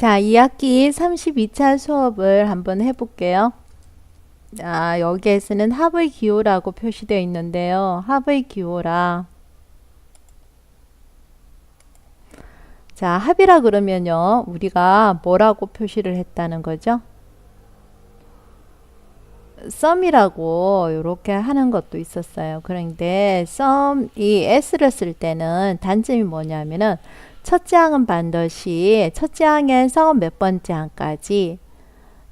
자, 2학기 32차 수업을 한번 해볼게요. 자, 여기에서는 합의 기호라고 표시되어 있는데요. 합의 기호라. 자, 합이라 그러면요. 우리가 뭐라고 표시를 했다는 거죠? 썸이라고 이렇게 하는 것도 있었어요. 그런데 썸, 이 s를 쓸 때는 단점이 뭐냐면은 첫째 항은 반드시 첫째 항에서 몇 번째 항까지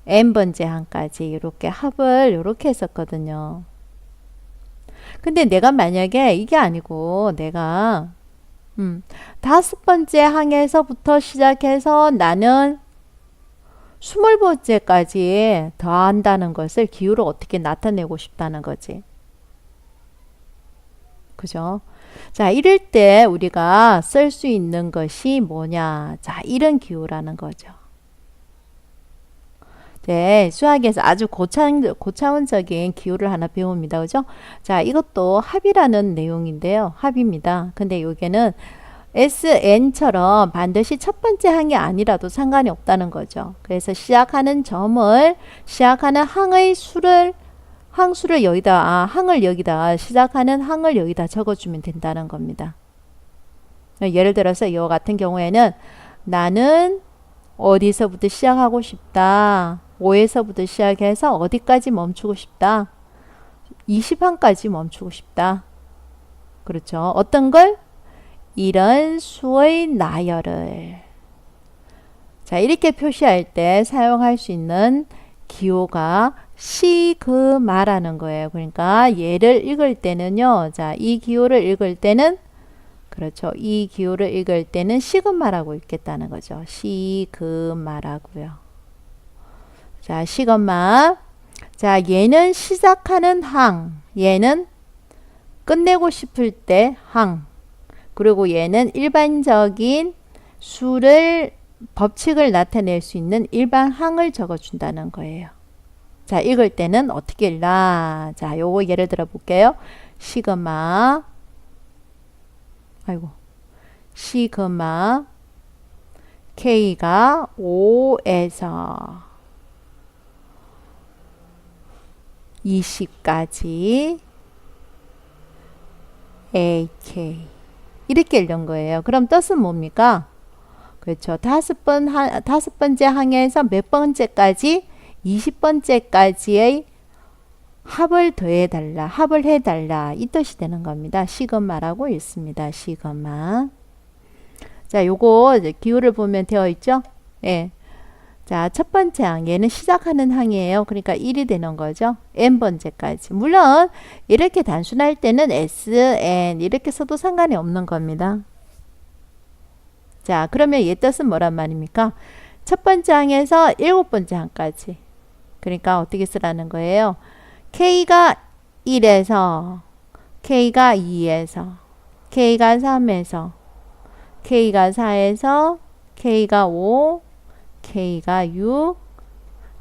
n번째 항까지 이렇게 합을 이렇게 했었거든요. 근데 내가 만약에 이게 아니고 내가 다섯 번째 항에서부터 시작해서 나는 20번째까지 더한다는 것을 기호를 어떻게 나타내고 싶다는 거지. 그죠? 자, 이럴 때 우리가 쓸 수 있는 것이 뭐냐? 자, 이런 기호라는 거죠. 네, 수학에서 아주 고차원적인 기호를 하나 배웁니다. 그죠? 자, 이것도 합이라는 내용인데요. 합입니다. 근데 여기는 SN처럼 반드시 첫 번째 항이 아니라도 상관이 없다는 거죠. 그래서 시작하는 항의 수를, 항수를 여기다, 항을 여기다, 시작하는 항을 여기다 적어주면 된다는 겁니다. 예를 들어서 이와 같은 경우에는 나는 어디서부터 시작하고 싶다. 5에서부터 시작해서 어디까지 멈추고 싶다. 20항까지 멈추고 싶다. 그렇죠. 어떤 걸? 이런 수의 나열을. 자, 이렇게 표시할 때 사용할 수 있는 기호가 시그마라는 거예요. 그러니까 얘를 읽을 때는요. 자, 이 기호를 읽을 때는 그렇죠. 이 기호를 읽을 때는 시그마라고 읽겠다는 거죠. 시그마라고요. 자, 시그마. 자, 얘는 시작하는 항. 얘는 끝내고 싶을 때 항. 그리고 얘는 일반적인 수를 법칙을 나타낼 수 있는 일반 항을 적어준다는 거예요. 자, 읽을 때는 어떻게 읽나? 자, 요거 예를 들어 볼게요. 시그마. 아이고. 시그마 K가 5에서 20까지 AK 이렇게 읽는 거예요. 그럼 뜻은 뭡니까? 그렇죠. 다섯 번째 항에서 몇 번째까지? 20번째까지의 합을 더해달라. 합을 해달라. 이 뜻이 되는 겁니다. 시그마라고 읽습니다. 시그마. 자, 요거 이제 기호를 보면 되어 있죠? 예. 자, 첫 번째 항. 얘는 시작하는 항이에요. 그러니까 1이 되는 거죠. n번째까지. 물론 이렇게 단순할 때는 sn 이렇게 써도 상관이 없는 겁니다. 자, 그러면 얘 뜻은 뭐란 말입니까? 첫 번째 항에서 7번째 항까지. 그러니까 어떻게 쓰라는 거예요? K가 1에서 K가 2에서 K가 3에서 K가 4에서 K가 5 K가 6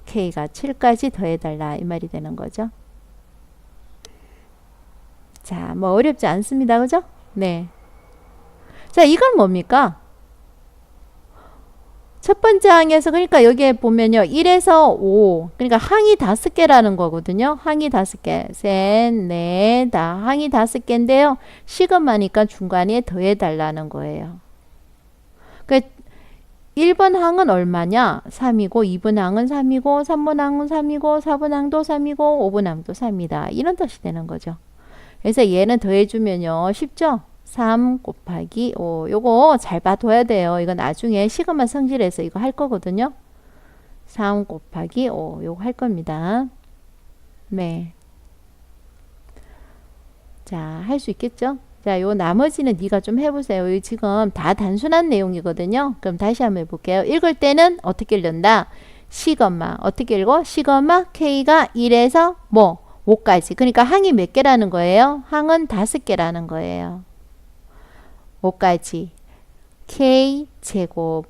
K가 7까지 더해달라 이 말이 되는 거죠. 자, 뭐 어렵지 않습니다. 그죠? 네. 자, 이건 뭡니까? 첫 번째 항에서 그러니까 여기에 보면요. 1에서 5 그러니까 항이 5개라는 거거든요. 항이 5개. 셋, 넷, 다 항이 5개인데요. 시그마니까 중간에 더해달라는 거예요. 그 1번 항은 얼마냐? 3이고 2번 항은 3이고 3번 항은 3이고 4번 항도 3이고 5번 항도 3이다. 이런 뜻이 되는 거죠. 그래서 얘는 더해주면요. 쉽죠? 3 곱하기 5. 요거 잘 봐둬야 돼요. 이거 나중에 시그마 성질에서 이거 할 거거든요. 3 곱하기 5. 요거 할 겁니다. 네. 자, 할 수 있겠죠? 자, 요 나머지는 네가 좀 해보세요. 이 지금 다 단순한 내용이거든요. 그럼 다시 한번 해볼게요. 읽을 때는 어떻게 읽는다? 시그마. 어떻게 읽어? 시그마 K가 1에서 뭐 5까지. 그러니까 항이 몇 개라는 거예요? 항은 5개라는 거예요. 5까지 K 제곱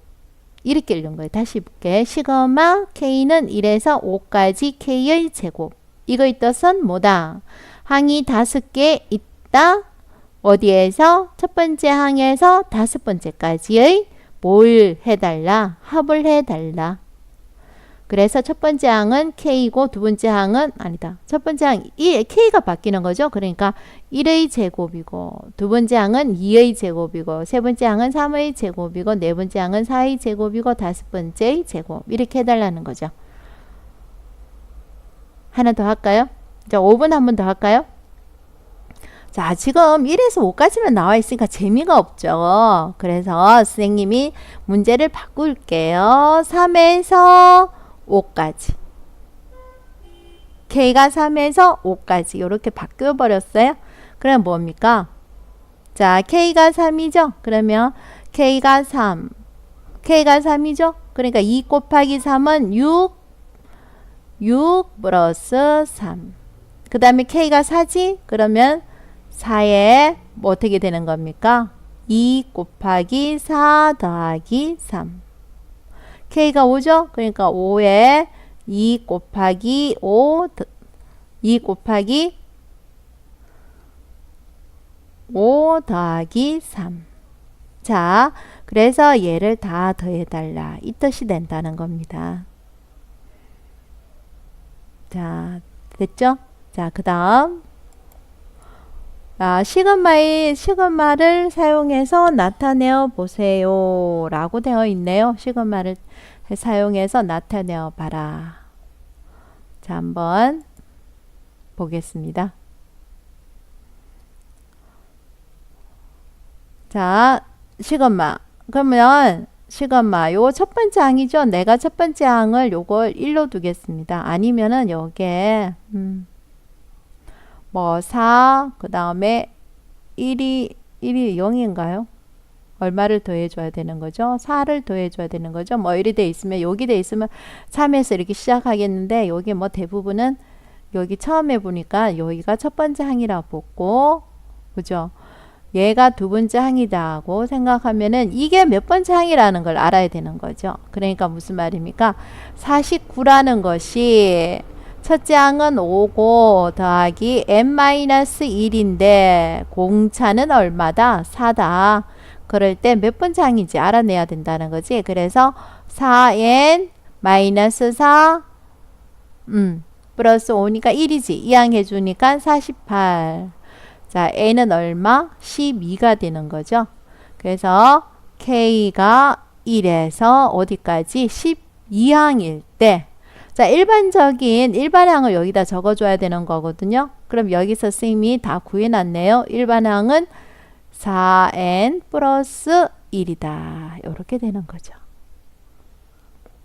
이렇게 읽는 거예요. 다시 볼게. 시그마 K는 1에서 5까지 K의 제곱. 이거의 뜻은 뭐다? 항이 5개 있다. 어디에서? 첫 번째 항에서 5번째까지의 뭘 해달라? 합을 해달라. 그래서 첫 번째 항은 K고 두 번째 항은 아니다. 첫 번째 항 K가 바뀌는 거죠. 그러니까 1의 제곱이고 두 번째 항은 2의 제곱이고 세 번째 항은 3의 제곱이고 네 번째 항은 4의 제곱이고 다섯 번째의 제곱 이렇게 해달라는 거죠. 하나 더 할까요? 자, 5번 한 번 더 할까요? 자, 지금 1에서 5까지만 나와 있으니까 재미가 없죠. 그래서 선생님이 문제를 바꿀게요. 3에서 5까지. K가 3에서 5까지 이렇게 바뀌어 버렸어요. 그럼 뭡니까? 자, K가 3이죠? 그러면 K가 3. K가 3이죠? 그러니까 2 곱하기 3은 6 플러스 3. 그 다음에 K가 4지? 그러면 4에 뭐 어떻게 되는 겁니까? 2 곱하기 4 더하기 3. K가 5죠? 그러니까 5에 2 곱하기 5 더하기 3. 자, 그래서 얘를 다 더해달라. 이 뜻이 된다는 겁니다. 자, 됐죠? 자, 그 다음 시그마를 사용해서 나타내어 보세요 라고 되어 있네요. 시그마를 사용해서 나타내어 봐라. 자, 한번 보겠습니다. 자, 시그마. 그러면 시그마 요 첫 번째 항이죠. 내가 첫 번째 항을 요걸 1로 두겠습니다. 아니면은 요게 뭐 4, 그 다음에 1이 0인가요? 얼마를 더해줘야 되는 거죠? 4를 더해줘야 되는 거죠? 뭐 이리 돼 있으면, 여기 돼 있으면 3에서 이렇게 시작하겠는데, 여기 뭐 대부분은 여기 처음에 보니까 여기가 첫 번째 항이라 보고, 그죠? 얘가 두 번째 항이다 하고 생각하면은 이게 몇 번째 항이라는 걸 알아야 되는 거죠. 그러니까 무슨 말입니까? 49라는 것이 첫째 항은 5고 더하기 n-1인데 공차는 얼마다? 4다. 그럴 때 몇 번째 항인지 알아내야 된다는 거지. 그래서 4n-4 플러스 5니까 1이지. 이항 해주니까 48. 자, n은 얼마? 12가 되는 거죠. 그래서 k가 1에서 어디까지? 12항일 때, 자, 일반항을 여기다 적어줘야 되는 거거든요. 그럼 여기서 선생님이 다 구해놨네요. 일반항은 4n 플러스 1이다. 이렇게 되는 거죠.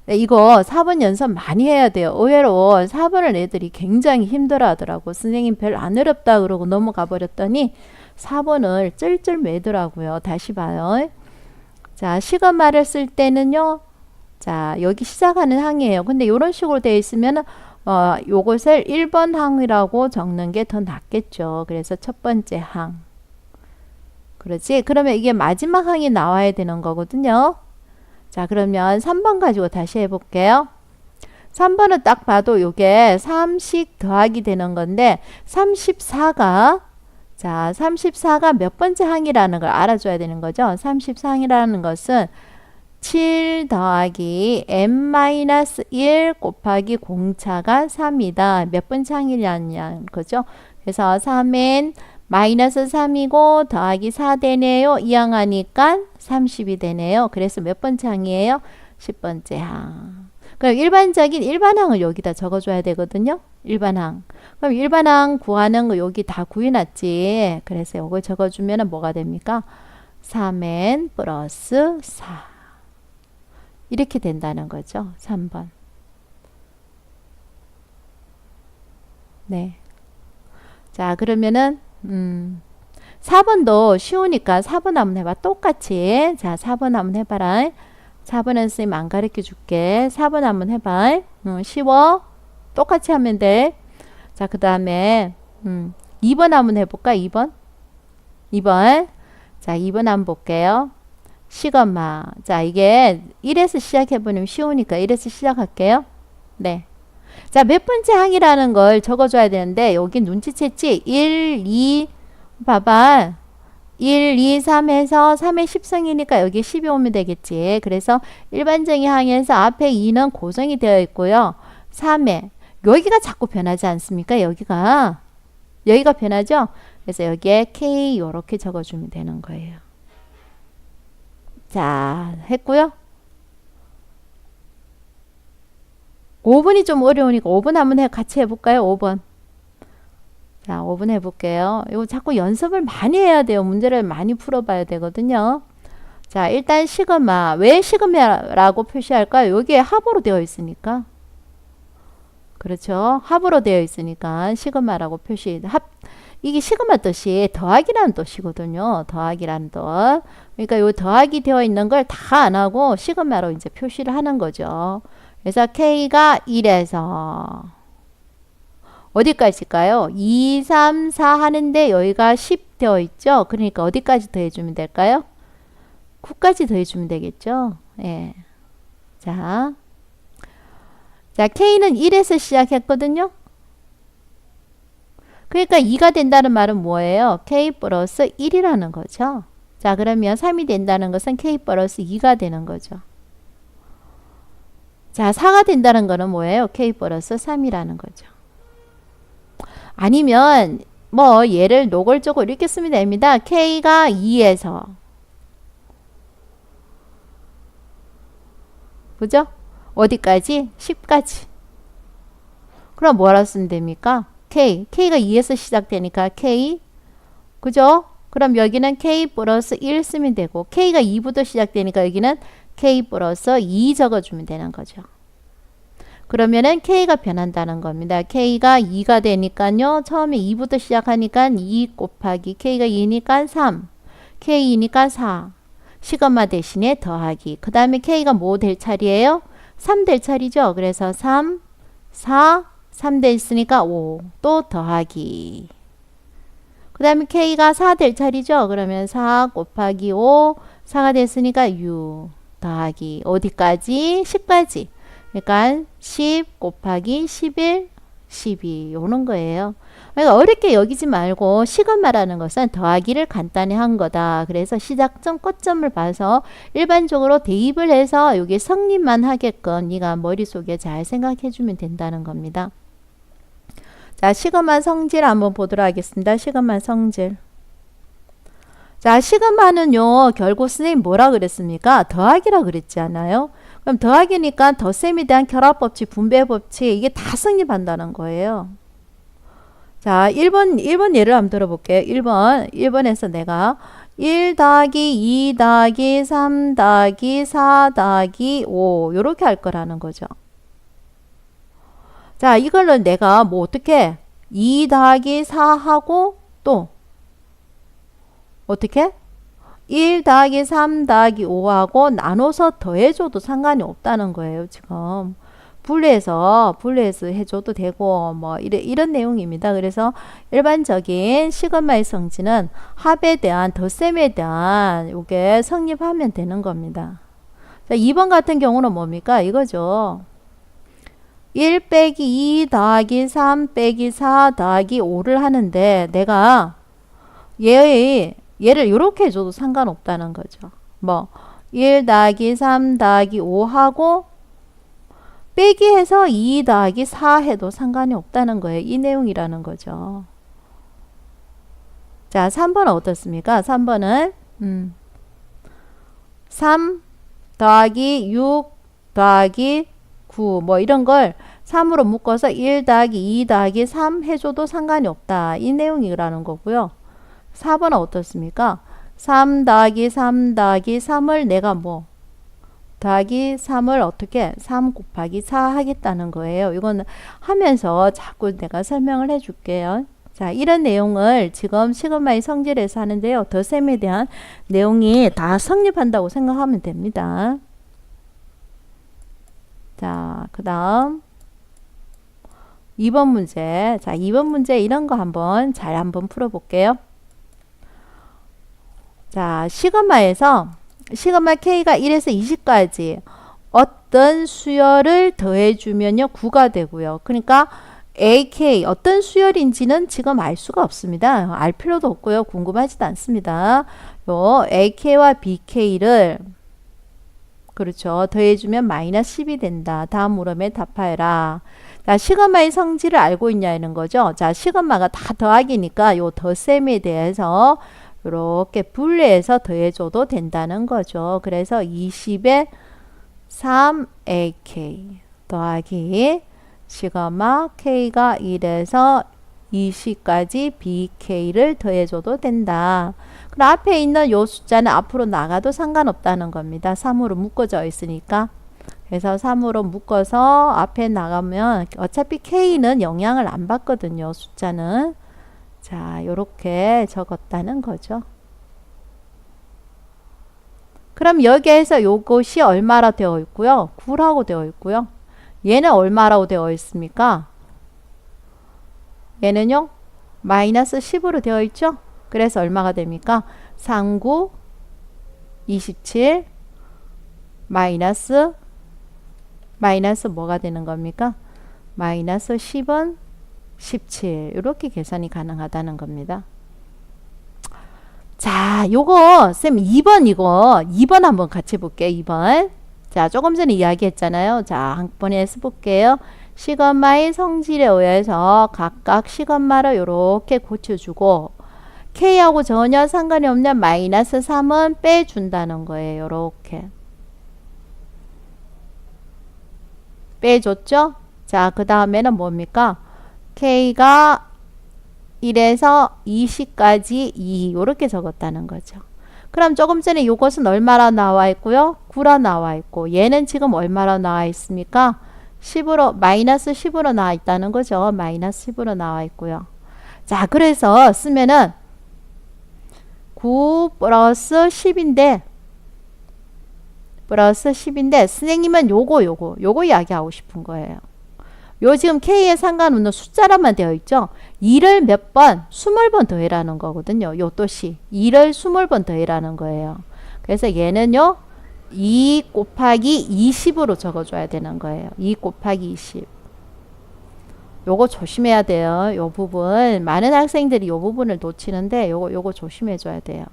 네, 이거 4번 연습 많이 해야 돼요. 의외로 4번을 애들이 굉장히 힘들어 하더라고. 선생님 별로 안 어렵다 그러고 넘어가 버렸더니 4번을 찔찔 매더라고요. 다시 봐요. 자, 시그마를 쓸 때는요. 자, 여기 시작하는 항이에요. 근데 이런 식으로 되어 있으면 요것을 1번 항이라고 적는 게 더 낫겠죠. 그래서 첫 번째 항. 그렇지? 그러면 이게 마지막 항이 나와야 되는 거거든요. 자, 그러면 3번 가지고 다시 해볼게요. 3번은 딱 봐도 요게 3씩 더하기 되는 건데 34가 몇 번째 항이라는 걸 알아줘야 되는 거죠. 34항이라는 것은 7 더하기 n-1 곱하기 공차가 3이다. 몇 번째 항이냐는 거죠. 그래서 3n 마이너스 3이고 더하기 4 되네요. 이항하니까 30이 되네요. 그래서 몇 번째 항이에요? 10번째 항. 그럼 일반항을 여기다 적어줘야 되거든요. 일반항. 그럼 일반항 구하는 거 여기 다 구해놨지. 그래서 이걸 적어주면 뭐가 됩니까? 3n 플러스 4. 이렇게 된다는 거죠. 3번. 네. 자, 그러면은 4번도 쉬우니까 4번 한번 해봐. 똑같이. 자, 4번 한번 해봐라. 4번은 선생님 안 가르쳐 줄게. 4번 한번 해봐. 쉬워. 똑같이 하면 돼. 자, 그 다음에 2번 한번 해볼까? 2번. 자, 2번 한번 볼게요. 시그마. 자, 이게 1에서 시작해보면 쉬우니까 1에서 시작할게요. 네. 자, 몇 번째 항이라는 걸 적어줘야 되는데 여기 눈치챘지? 1, 2 봐봐. 1, 2, 3 해서 3의 10승이니까 여기 10이 오면 되겠지. 그래서 일반정의 항에서 앞에 2는 고정이 되어 있고요. 3에 여기가 자꾸 변하지 않습니까? 여기가 변하죠? 그래서 여기에 K 이렇게 적어주면 되는 거예요. 자, 했고요. 5번이 좀 어려우니까 5번 한번 같이 해볼까요? 5번. 자, 5번 해볼게요. 이거 자꾸 연습을 많이 해야 돼요. 문제를 많이 풀어봐야 되거든요. 자, 일단 시그마. 왜 시그마라고 표시할까요? 여기에 합으로 되어 있으니까. 그렇죠. 합으로 되어 있으니까 시그마라고 표시. 이게 시그마 뜻이 더하기라는 뜻이거든요. 더하기라는 뜻. 그러니까 요 더하기 되어 있는 걸 다 안 하고 시그마로 이제 표시를 하는 거죠. 그래서 K가 1에서 어디까지일까요? 2, 3, 4 하는데 여기가 10 되어 있죠. 그러니까 어디까지 더해주면 될까요? 9까지 더해주면 되겠죠. 예. 자, K는 1에서 시작했거든요. 그러니까 2가 된다는 말은 뭐예요? K 플러스 1이라는 거죠. 자, 그러면 3이 된다는 것은 K 플러스 2가 되는 거죠. 자, 4가 된다는 거는 뭐예요? K 플러스 3이라는 거죠. 아니면 뭐 얘를 노골적으로 이렇게 쓰면 됩니다. K가 2에서 그죠? 어디까지? 10까지. 그럼 뭐라 쓰면 됩니까? K가 2에서 시작되니까 K 그죠? 그럼 여기는 K 플러스 1 쓰면 되고 K가 2부터 시작되니까 여기는 K 플러스 2 적어주면 되는 거죠. 그러면은 K가 변한다는 겁니다. K가 2가 되니까요. 처음에 2부터 시작하니까 2 곱하기 K가 2니까 3. K2니까 4. 시그마 대신에 더하기. 그 다음에 K가 뭐 될 차례예요? 3 될 차례죠. 그래서 3, 4, 3 됐으니까 5. 또 더하기. 그 다음에 K가 4 될 차례죠. 그러면 4 곱하기 5. 4가 됐으니까 6. 더하기. 어디까지? 10까지. 그러니까 10 곱하기 11, 12 오는 거예요. 그러니까 어렵게 여기지 말고 시그마라는 것은 더하기를 간단히 한 거다. 그래서 시작점, 끝점을 봐서 일반적으로 대입을 해서 여기 성립만 하게끔 네가 머릿속에 잘 생각해 주면 된다는 겁니다. 자, 시그마 성질 한번 보도록 하겠습니다. 시그마 성질. 자, 시그마는요, 결국 선생님 뭐라 그랬습니까? 더하기라 그랬지 않아요? 그럼 더하기니까 덧셈에 대한 결합법칙, 분배법칙 이게 다 성립한다는 거예요. 자, 1번 예를 한번 들어볼게요. 1번에서 내가 1 더하기 2 더하기 3 더하기 4 더하기 5 이렇게 할 거라는 거죠. 자, 이걸로 내가 뭐 어떻게 2 더하기 4 하고 또 어떻게? 1 더하기 3 더하기 5하고 나눠서 더해줘도 상관이 없다는 거예요. 지금 분리해서 해줘도 되고 뭐 이런 내용입니다. 그래서 일반적인 시그마의 성질은 합에 대한 덧셈에 대한 이게 성립하면 되는 겁니다. 자, 2번 같은 경우는 뭡니까? 이거죠. 1 빼기 2 더하기 3 빼기 4 더하기 5를 하는데 내가 얘를 이렇게 해줘도 상관없다는 거죠. 뭐 1 더하기 3 더하기 5 하고 빼기 해서 2 더하기 4 해도 상관이 없다는 거예요. 이 내용이라는 거죠. 자, 3번은 어떻습니까? 3번은 3 더하기 6 더하기 9 뭐 이런 걸 3으로 묶어서 1 더하기 2 더하기 3 해줘도 상관이 없다. 이 내용이라는 거고요. 4번은 어떻습니까? 3 더하기 3 더하기 3을 내가 뭐 더하기 3을 어떻게 3 곱하기 4 하겠다는 거예요. 이건 하면서 자꾸 내가 설명을 해 줄게요. 자, 이런 내용을 지금 시그마의 성질에서 하는데요. 덧셈에 대한 내용이 다 성립한다고 생각하면 됩니다. 자, 그 다음 2번 문제. 자, 2번 문제 이런 거 한번 풀어볼게요. 자, 시그마에서 시그마 K가 1에서 20까지 어떤 수열을 더해주면요 9가 되고요. 그러니까 AK 어떤 수열인지는 지금 알 수가 없습니다. 알 필요도 없고요. 궁금하지도 않습니다. 요 AK와 BK를 그렇죠. 더해주면 마이너스 10이 된다. 다음 물음에 답하여라. 자, 시그마의 성질을 알고 있냐는 거죠. 자, 시그마가 다 더하기니까 요 덧셈에 대해서 이렇게 분리해서 더해줘도 된다는 거죠. 그래서 20에 3AK 더하기 시그마 K가 1에서 20까지 BK를 더해줘도 된다. 그럼 앞에 있는 요 숫자는 앞으로 나가도 상관없다는 겁니다. 3으로 묶어져 있으니까. 그래서 3으로 묶어서 앞에 나가면 어차피 K는 영향을 안 받거든요. 숫자는. 자, 요렇게 적었다는 거죠. 그럼 여기에서 요것이 얼마라 되어 있고요? 9라고 되어 있고요. 얘는 얼마라고 되어 있습니까? 얘는요? 마이너스 10으로 되어 있죠? 그래서 얼마가 됩니까? 39, 27, 마이너스 뭐가 되는 겁니까? 마이너스 10은 17. 이렇게 계산이 가능하다는 겁니다. 자, 요거 쌤 2번 한번 같이 볼게요. 2번. 자, 조금 전에 이야기했잖아요. 자, 한 번에 해서 볼게요. 시그마의 성질에 의해서 각각 시그마를 이렇게 고쳐주고 K하고 전혀 상관이 없는 마이너스 3은 빼준다는 거예요. 이렇게 빼줬죠? 자, 그 다음에는 뭡니까? K가 1에서 20까지 2 이렇게 적었다는 거죠. 그럼 조금 전에 이것은 얼마나 나와 있고요? 9라 나와 있고 얘는 지금 얼마나 나와 있습니까? 10으로 마이너스 10으로 나와 있다는 거죠. 마이너스 10으로 나와 있고요. 자, 그래서 쓰면은 9 플러스 10인데 선생님은 요거 이야기하고 싶은 거예요. 요 지금 K에 상관없는 숫자라만 되어 있죠. 2를 몇 번? 20번 더해라는 거거든요. 요 또시 2를 20번 더해라는 거예요. 그래서 얘는요 2 곱하기 20으로 적어줘야 되는 거예요. 2 곱하기 20. 요거 조심해야 돼요. 요 부분 많은 학생들이 요 부분을 놓치는데 요거 조심해 줘야 돼요.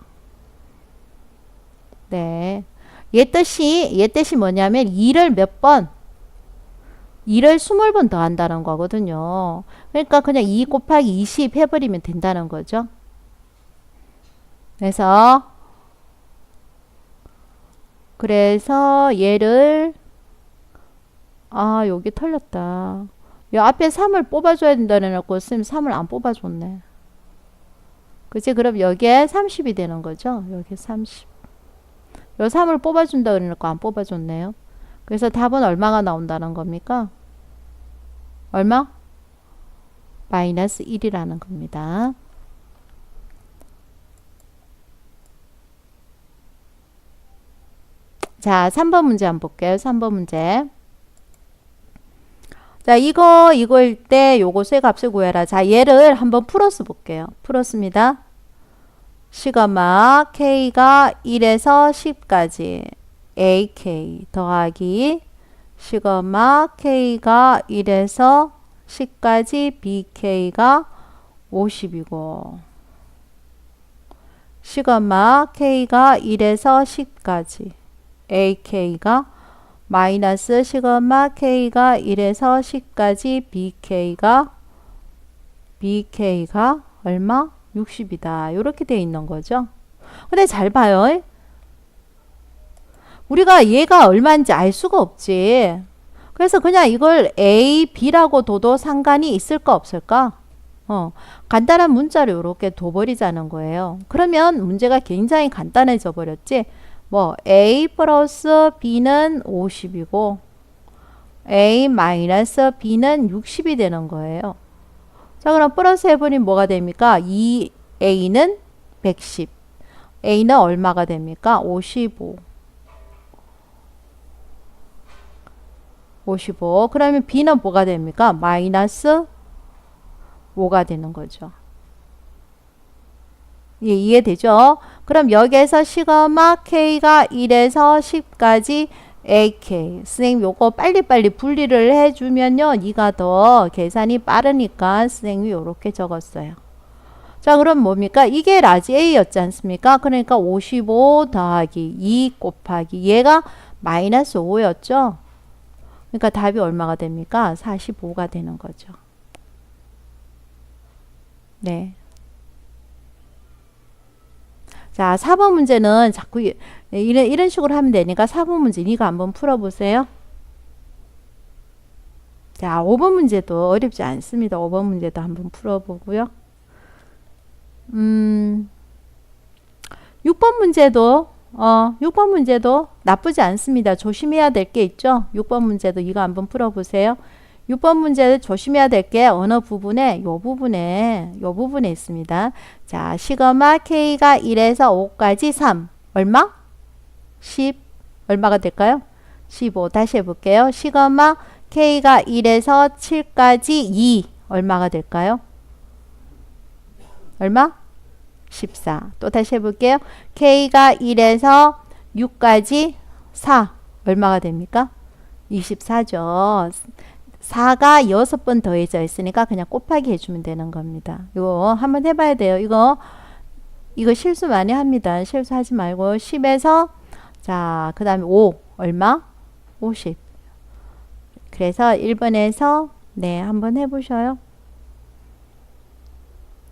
네. 얘 뜻이 뭐냐면 2를 몇 번? 2를 20번 더 한다는 거거든요. 그러니까 그냥 2 곱하기 20 해버리면 된다는 거죠. 그래서 얘를 여기 털렸다. 이 앞에 3을 뽑아줘야 된다는 거고 쌤 3을 안 뽑아줬네. 그치? 그럼 여기에 30이 되는 거죠. 여기 30. 요 3을 뽑아준다 그러니까 안 뽑아줬네요. 그래서 답은 얼마가 나온다는 겁니까? 얼마? 마이너스 1이라는 겁니다. 자, 3번 문제 한번 볼게요. 3번 문제. 자, 이거일 때 요것의 값을 구해라. 자, 얘를 한번 풀어서 볼게요. 풀었습니다. 시그마 K가 1에서 10까지 AK 더하기 시그마 K가 1에서 10까지 BK가 50이고 시그마 K가 1에서 10까지 AK가 마이너스 시그마 K가 1에서 10까지 BK가 얼마? 60이다. 이렇게 돼 있는 거죠. 근데 잘 봐요. 우리가 얘가 얼마인지 알 수가 없지. 그래서 그냥 이걸 A, B라고 둬도 상관이 있을까 없을까? 간단한 문자를 이렇게 둬버리자는 거예요. 그러면 문제가 굉장히 간단해져 버렸지. 뭐 A 플러스 B는 50이고 A 마이너스 B는 60이 되는 거예요. 자, 그럼 플러스 해보니 뭐가 됩니까? A는 110. A는 얼마가 됩니까? 55. 그러면 B는 뭐가 됩니까? 마이너스 5가 되는 거죠. 예, 이해되죠? 그럼 여기에서 시그마 K가 1에서 10까지 AK. 선생님 요거 빨리빨리 분리를 해주면요. 이가 더 계산이 빠르니까 선생님이 요렇게 적었어요. 자, 그럼 뭡니까? 이게 라지 A였지 않습니까? 그러니까 55 더하기 2 곱하기 얘가 마이너스 5였죠? 그러니까 답이 얼마가 됩니까? 45가 되는 거죠. 네. 자, 4번 문제는 자꾸 이런 식으로 하면 되니까 4번 문제 이거 한번 풀어보세요. 자, 5번 문제도 어렵지 않습니다. 5번 문제도 한번 풀어보고요. 6번 문제도 6번 문제도 나쁘지 않습니다. 조심해야 될 게 있죠. 6번 문제도 이거 한번 풀어보세요. 6번 문제 조심해야 될 게 어느 부분에 요 부분에 있습니다. 자, 시그마 K가 1에서 5까지 3 얼마? 10 얼마가 될까요? 15 다시 해볼게요. 시그마 K가 1에서 7까지 2 얼마가 될까요? 얼마? 14. 또 다시 해볼게요. K가 1에서 6까지 4 얼마가 됩니까? 24죠. 4가 6번 더해져 있으니까 그냥 곱하기 해주면 되는 겁니다. 이거 한번 해봐야 돼요. 이거 실수 많이 합니다. 실수하지 말고 10에서 자, 그 다음에 5 얼마? 50. 그래서 1번에서 네, 한번 해보셔요.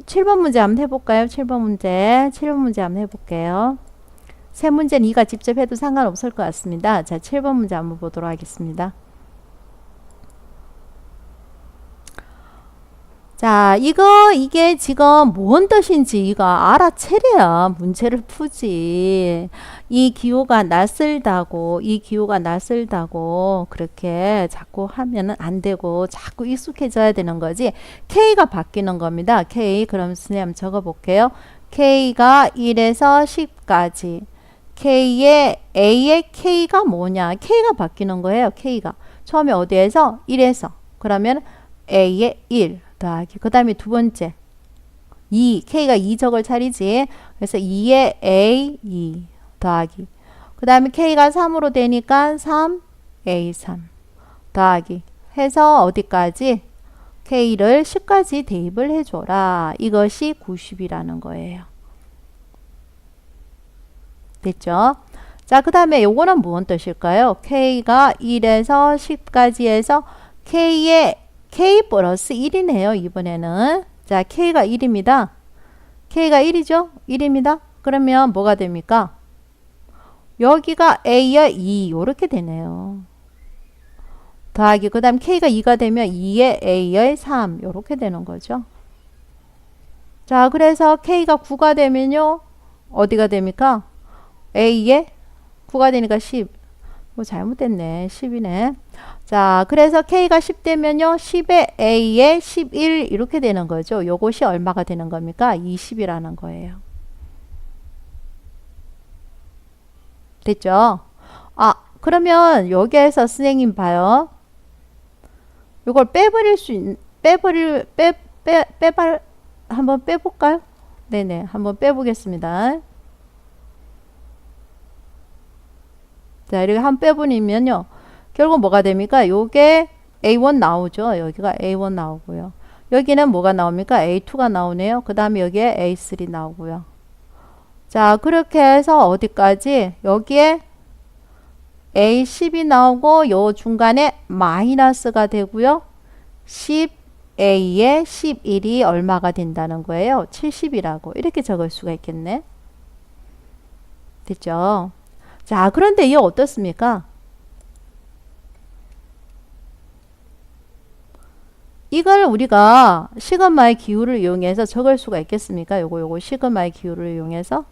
7번 문제 한번 해볼까요? 7번 문제 한번 해볼게요. 세 문제는 이가 직접 해도 상관없을 것 같습니다. 자, 7번 문제 한번 보도록 하겠습니다. 자, 이게 지금 뭔 뜻인지 이거 알아채려야 문제를 푸지. 이 기호가 낯설다고 그렇게 자꾸 하면은 안 되고 자꾸 익숙해져야 되는 거지. K가 바뀌는 겁니다. K. 그럼 선생님 적어 볼게요. K가 1에서 10까지. A의 K가 뭐냐? K가 바뀌는 거예요. K가. 처음에 어디에서? 1에서. 그러면 A의 1. 더하기 그 다음에 두 번째 2 K가 2적을 차리지. 그래서 2에 A 2 더하기 그 다음에 K가 3으로 되니까 3 A 3 더하기 해서 어디까지? K를 10까지 대입을 해줘라. 이것이 90이라는 거예요. 됐죠? 자, 그 다음에 요거는 무슨 뜻일까요? K가 1에서 10까지 해서 K 플러스 1이네요. 이번에는. 자, K가 1입니다. K가 1이죠? 1입니다. 그러면 뭐가 됩니까? 여기가 A의 2 이렇게 되네요. 더하기 그 다음 K가 2가 되면 2의 A의 3 이렇게 되는 거죠. 자, 그래서 K가 9가 되면요. 어디가 됩니까? A의 9가 되니까 10. 뭐 잘못됐네. 10이네. 자, 그래서 K가 10 되면요. 10에 A에 11 이렇게 되는 거죠. 요것이 얼마가 되는 겁니까? 20이라는 거예요. 됐죠? 아, 그러면 여기에서 선생님 봐요. 요걸 한번 빼볼까요? 네네. 한번 빼보겠습니다. 자, 이렇게 한 빼보니면요. 결국 뭐가 됩니까? 요게 A1 나오죠. 여기가 A1 나오고요. 여기는 뭐가 나옵니까? A2가 나오네요. 그 다음에 여기에 A3 나오고요. 자, 그렇게 해서 어디까지? 여기에 A10이 나오고 요 중간에 마이너스가 되고요. 10A에 11이 얼마가 된다는 거예요? 70이라고 이렇게 적을 수가 있겠네. 됐죠? 자, 그런데 이 어떻습니까? 이걸 우리가 시그마의 기호를 이용해서 적을 수가 있겠습니까? 요거 시그마의 기호를 이용해서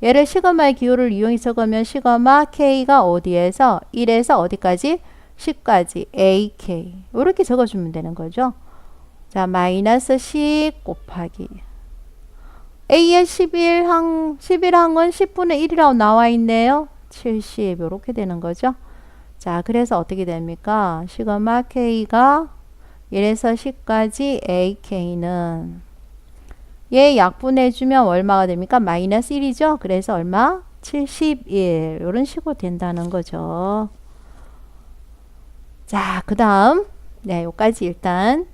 얘를 시그마의 기호를 이용해서 적으면 시그마 K가 어디에서 1에서 어디까지? 10까지 AK 이렇게 적어주면 되는 거죠. 자, 마이너스 10 곱하기 A의 11항은 10분의 1이라고 나와 있네요. 70 이렇게 되는 거죠. 자, 그래서 어떻게 됩니까? 시그마 K가 1에서 10까지 AK는 얘 약분해주면 얼마가 됩니까? 마이너스 1이죠. 그래서 얼마? 71 이런 식으로 된다는 거죠. 자, 그 다음 네, 요까지 일단